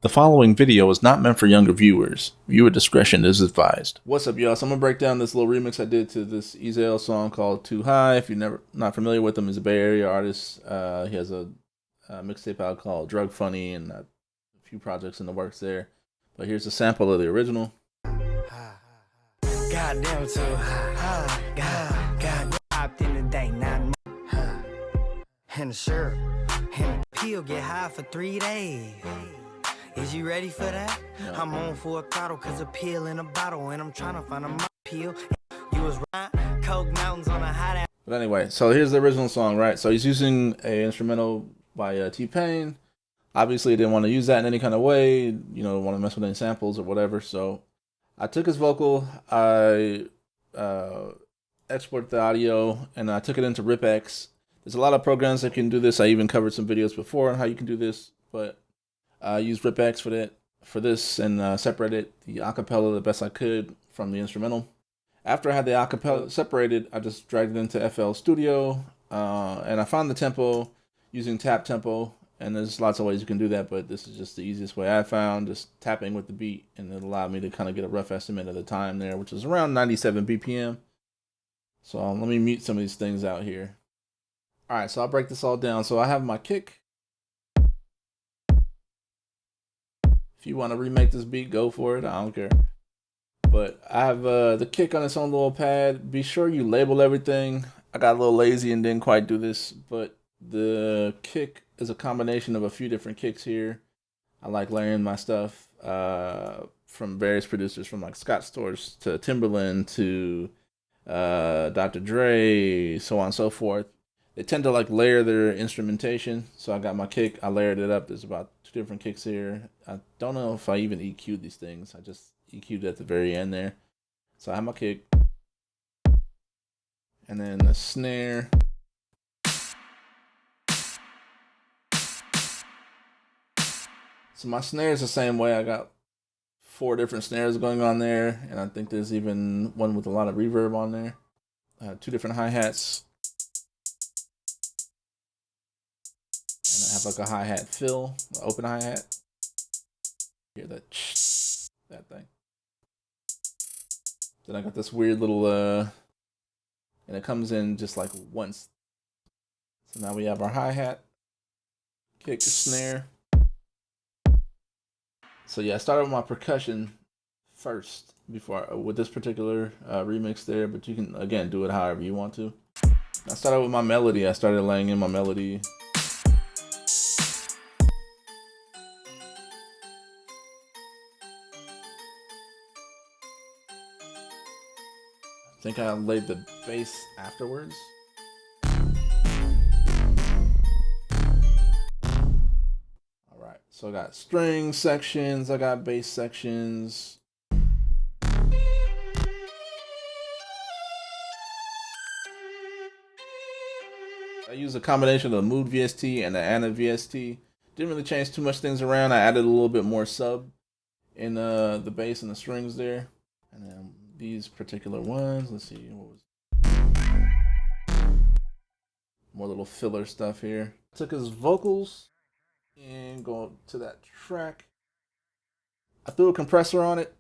The following video is not meant for younger viewers. Viewer discretion is advised. What's up, y'all? So I'm gonna break down this little remix I did to this Ezale song called "Too High." If you're not familiar with him, he's a Bay Area artist. He has a mixtape out called "Drug Funny" and a few projects in the works there. But here's a sample of the original. Goddamn too high, God, hopped in the day, not and the syrup, and the pill get high for 3 days. Is you ready for that? No. I'm on for a throttle, cause a pill in a bottle, and I'm trying to find a pill. You was right, Coke Mountains on a hot ass. But anyway, so here's the original song, right? So he's using a instrumental by T-Pain. Obviously, he didn't want to use that in any kind of way. You know, don't want to mess with any samples or whatever. So I took his vocal, I exported the audio, and I took it into RipX. There's a lot of programs that can do this. I even covered some videos before on how you can do this, but I used RipX for this and separated the acapella the best I could from the instrumental. After I had the acapella separated, I just dragged it into FL Studio, and I found the tempo using tap tempo. And there's lots of ways you can do that, but this is just the easiest way I found, just tapping with the beat, and it allowed me to kind of get a rough estimate of the time there, which is around 97 BPM. So let me mute some of these things out here. All right, so I'll break this all down. So I have my kick. If you want to remake this beat, go for it. I don't care. But I have the kick on its own little pad. Be sure you label everything. I got a little lazy and didn't quite do this, but the kick is a combination of a few different kicks here. I like layering my stuff from various producers, from like Scott Storch to Timberland to Dr. Dre, so on and so forth. They tend to like layer their instrumentation. So I got my kick, I layered it up. There's about 2 different kicks here. I don't know if I even EQ'd these things. I just EQ'd at the very end there. So I have my kick. And then the snare. So my snare is the same way. I got 4 different snares going on there, and I think there's even one with a lot of reverb on there. 2 different hi-hats. And I have like a hi-hat fill, open hi-hat. Hear that thing. Then I got this weird little, and it comes in just like once. So now we have our hi-hat, kick, snare. So yeah, I started with my percussion first with this particular remix there, but you can again do it however you want to. I started with my melody. I started laying in my melody. I think I laid the bass afterwards. So I got string sections, I got bass sections. I used a combination of the Mood VST and the Anna VST. Didn't really change too much things around. I added a little bit more sub in the bass and the strings there. And then these particular ones, let's see, what was more little filler stuff here. Took his vocals and go to that track. I threw a compressor on it,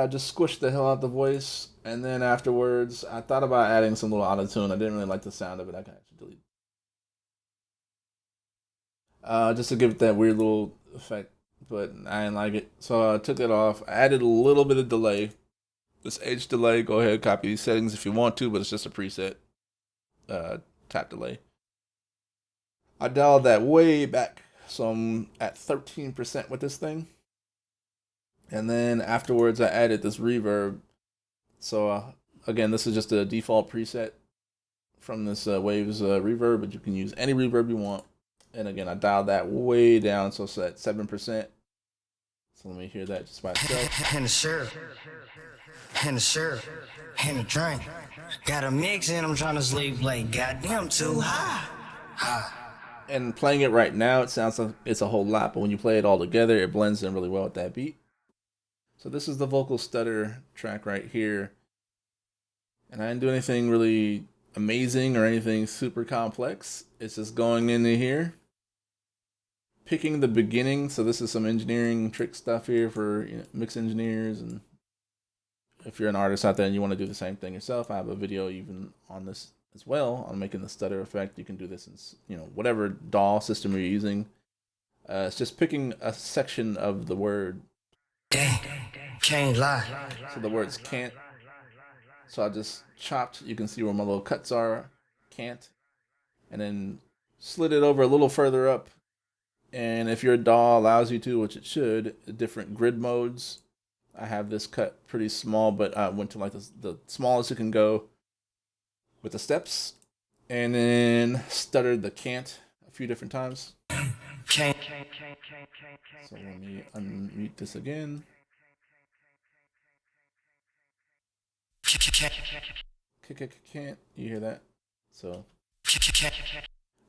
just squished the hell out the voice, and then afterwards I thought about adding some little auto-tune. I didn't really like the sound of it. I can actually delete it. Just to give it that weird little effect, but I didn't like it. So I took it off. I added a little bit of delay. This H delay, go ahead, copy these settings if you want to, but it's just a preset tap delay. I dialed that way back. So I'm at 13% with this thing. And then afterwards I added this reverb. So again, this is just a default preset from this Waves reverb, but you can use any reverb you want. And again, I dialed that way down, so it's at 7%. So let me hear that just by itself. And the syrup, and the syrup, and the drink. Got a mix and I'm trying to sleep like goddamn too high. And playing it right now, it sounds like it's a whole lot, but when you play it all together, it blends in really well with that beat. So this is the vocal stutter track right here. And I didn't do anything really amazing or anything super complex. It's just going into here picking the beginning. So this is some engineering trick stuff here for mix engineers, and if you're an artist out there and you want to do the same thing yourself, I have a video even on this as well on making the stutter effect. You can do this in whatever DAW system you're using. It's just picking a section of the word. Dang, can't lie. So the words can't. So I just chopped. You can see where my little cuts are. Can't. And then slid it over a little further up. And if your DAW allows you to, which it should, different grid modes. I have this cut pretty small, but I went to like the smallest it can go with the steps. And then stuttered the can't a few different times. Can't. So let me unmute this again. Can't. You hear that? So.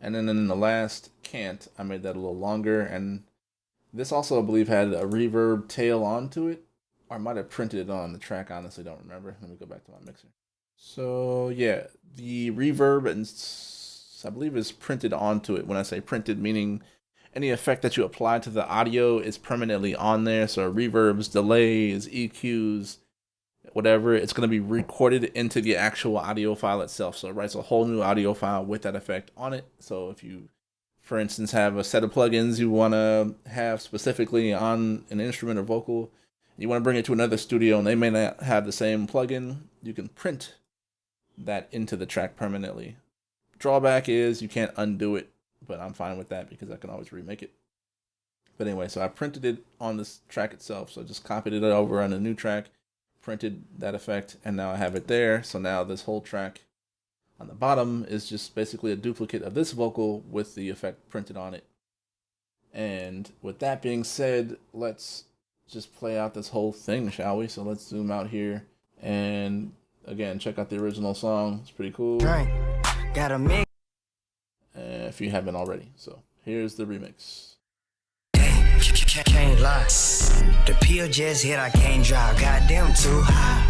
And then in the last can't, I made that a little longer. And this also, I believe, had a reverb tail onto it. Or I might have printed it on the track. I honestly don't remember. Let me go back to my mixer. So yeah, the reverb, and I believe is printed onto it. When I say printed, meaning any effect that you apply to the audio is permanently on there. So reverbs, delays, EQs, whatever, it's going to be recorded into the actual audio file itself. So it writes a whole new audio file with that effect on it. So if you, for instance, have a set of plugins you want to have specifically on an instrument or vocal, you want to bring it to another studio and they may not have the same plugin, you can print that into the track permanently. Drawback is you can't undo it, but I'm fine with that because I can always remake it. But anyway, so I printed it on this track itself. So I just copied it over on a new track, printed that effect, and now I have it there. So now this whole track on the bottom is just basically a duplicate of this vocal with the effect printed on it. And with that being said, let's just play out this whole thing, shall we? So let's zoom out here and again check out the original song. It's pretty cool. Got a mix. If you haven't already. So here's the remix. Can't lie. The pill just hit, I can't drive. Goddamn too high.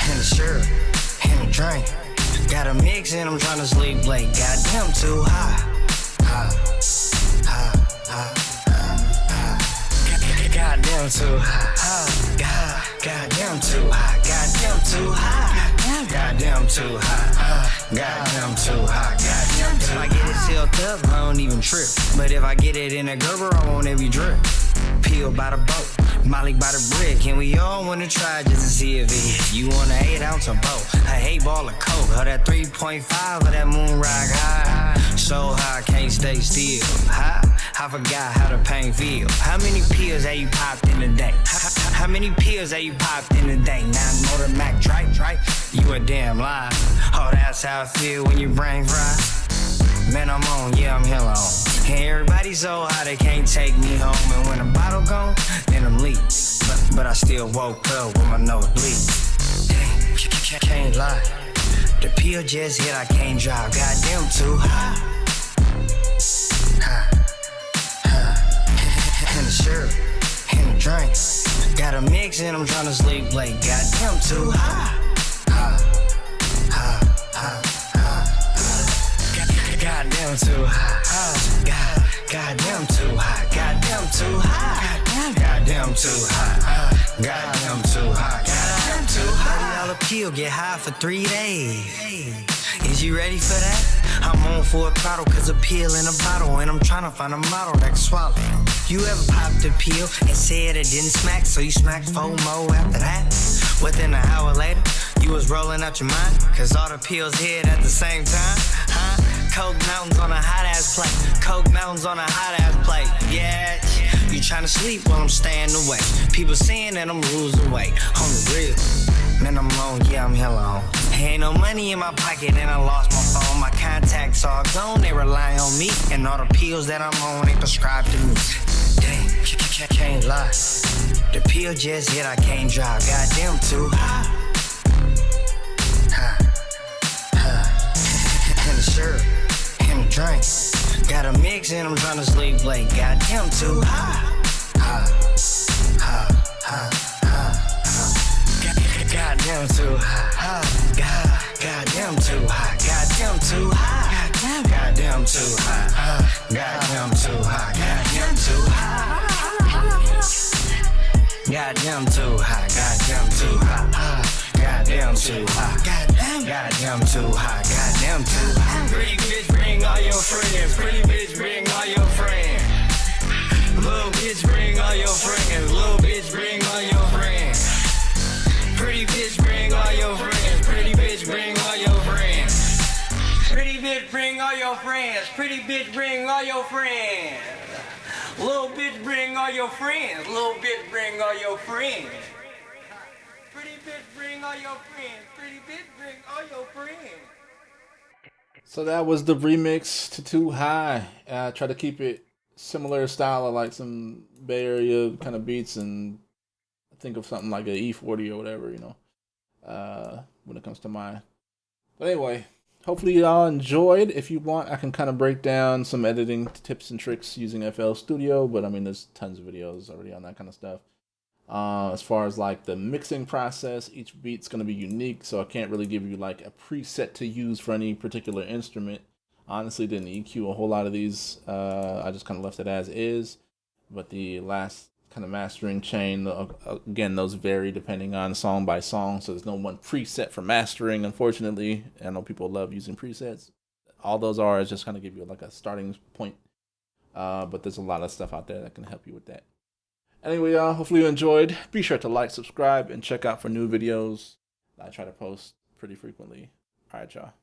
And the syrup, and the drink. Got a mix and I'm trying to sleep late. Goddamn too high. Goddamn too high. Goddamn too high. Goddamn too high. Goddamn too high. Goddamn too high. Goddamn too high. If I get it sealed up, I don't even trip. But if I get it in a Gerber, I want every drip. Peel by the boat, Molly by the brick, and we all wanna try just to see if it hit. You want an 8 ounce of both, a 8 ball of coke, or that 3.5 of that moon rock high. So high, can't stay still. High, I forgot how the pain feel. How many pills have you popped in a day? How many pills have you popped in a day? Now more than Mac Drake, you a damn lie. Oh, that's how I feel when your brain fries. Man, I'm on, yeah, I'm hella on. And everybody so high they can't take me home. And when the bottle gone, then I'm leak. But I still woke up with my nose bleed. Can't lie. The pill just hit, I can't drive. Goddamn too high. And the syrup, and the drink. Got a mix and I'm trying to sleep late. Goddamn too high. Goddamn too high. Goddamn too high. Goddamn too high. Goddamn too high. Goddamn too high. Goddamn too high. $30 pill, get high for 3 days. Is you ready for that? I'm on for a throttle, cause a pill in a bottle, and I'm trying to find a model that can swallow. You ever popped a pill and said it didn't smack, so you smacked 4 more after that? Within an hour later, you was rolling out your mind, cause all the pills hit at the same time, huh? Coke mountains on a hot ass plate. Coke mountains on a hot ass plate. Yeah, you trying to sleep while I'm staying awake. People saying that I'm losing weight. On the real, man, I'm on, yeah, I'm hella on. Ain't no money in my pocket and I lost my phone. My contacts all gone, they rely on me. And all the pills that I'm on ain't prescribed to me. Dang, can't lie. The pill just hit, I can't drive. Goddamn too high. And the syrup, and the drink. Got a mix and I'm trying to sleep late. Goddamn too high. Goddamn too high. Goddamn too high. Goddamn too high. Goddamn too high. Goddamn too high. Goddamn too high. Goddamn too high. Goddamn too high. Goddamn too high. Goddamn too high. Goddamn too high. Pretty bitch, bring all your friends. Pretty bitch, bring all your friends. Little bitch, bring all your friends. Little bitch, bring all your friends. Pretty bitch, bring all your friends. Pretty bitch, bring all your friends. Pretty bitch, bring all your friends. Pretty bitch, bring all your friends. Little bitch, bring all your friends. Little bitch, bring all your friends. Pretty bitch, bring all your friends. Pretty bitch, bring all your friends. So that was the remix to Too High. I try to keep it similar style of like some Bay Area kind of beats, and think of something like a E40 or whatever, when it comes to mine. But anyway, hopefully y'all enjoyed. If you want, I can kind of break down some editing tips and tricks using FL Studio, but I mean, there's tons of videos already on that kind of stuff. As far as like the mixing process, each beat's going to be unique, so I can't really give you like a preset to use for any particular instrument. Honestly, didn't EQ a whole lot of these. I just kind of left it as is. But the last kind of mastering chain, again, those vary depending on song by song, so there's no one preset for mastering, unfortunately. I know people love using presets. All those are is just kind of give you like a starting point. But there's a lot of stuff out there that can help you with that. Anyway, y'all, hopefully you enjoyed. Be sure to like, subscribe, and check out for new videos. I try to post pretty frequently. All right, y'all.